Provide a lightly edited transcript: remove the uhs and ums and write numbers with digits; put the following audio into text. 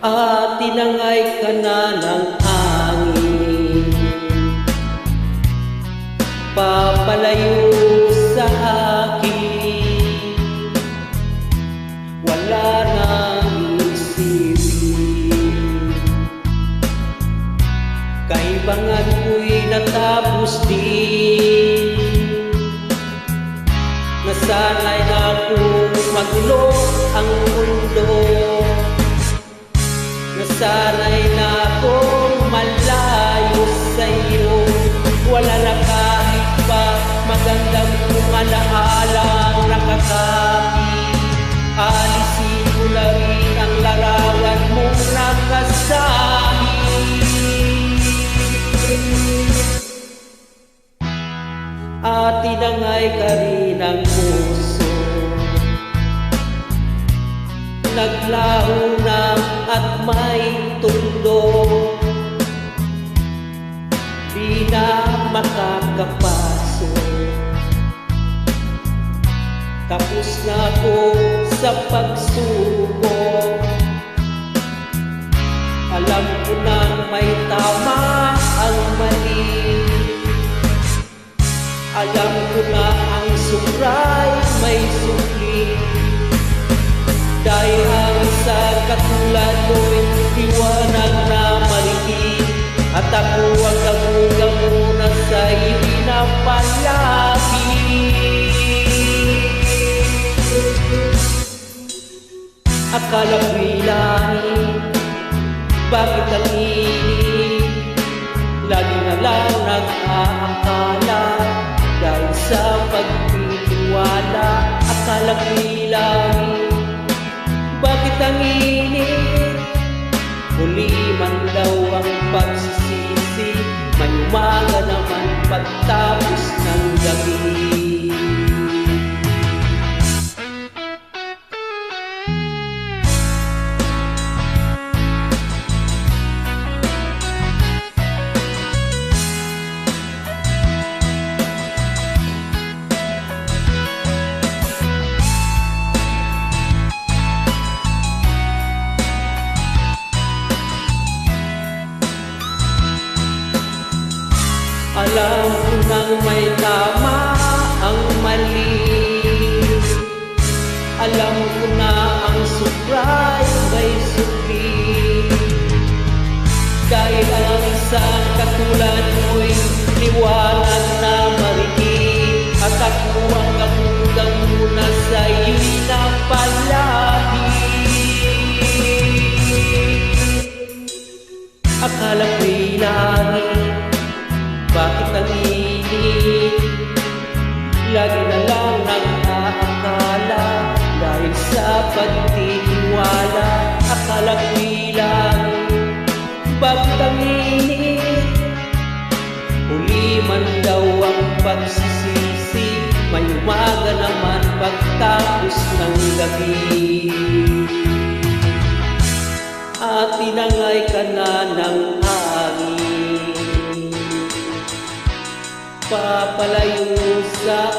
at tinangay ka na ng hangin, papalayo sa akin, wala nang isipin. Kaibangan ko'y natapos din, nasanay na akong magulo ang mundo, nasanay na akong malayo sa'yo. Wala na kahit pa magandang alaala nakakapit, alisin ko na rin ang larawan mong nakasahit, at tinangay ka rin ang puso, naglaho na at may tundo, di na makakapasok. Tapos na ako sa pagsubok, alam ko na may tama ang mali, alam ko na ang sumray may sukli. Dahil ang sa katulad mo'y liwanag na mariin, at ako ang kagulang muna sa pinapalapit. Akala ko'y langit, bakit ang init? Lagi na lang nag-aakala, dahil sa pagtitiwala. Akala ko'y langit, bakit ang init? Huli man daw ang pagsisisi, may umaga naman pagtapos ng gabi. Alam ko nang may tama ang mali, alam ko na ang sukray may sukli. Dahil ang isang katulad mo'y liwanag na mariin, at ako ang kamulang muna sa inapalapit. Akala ko'y langit, bakit ang init? Lagi na lang nag-aakala, dahil sa pagtitiwala. Akala ko'y langit, bakit ang init? Huli man daw ang pagsisisi, may umaga naman pagtapos ng gabi. At tinangay ka na ng hangin, papalayo sa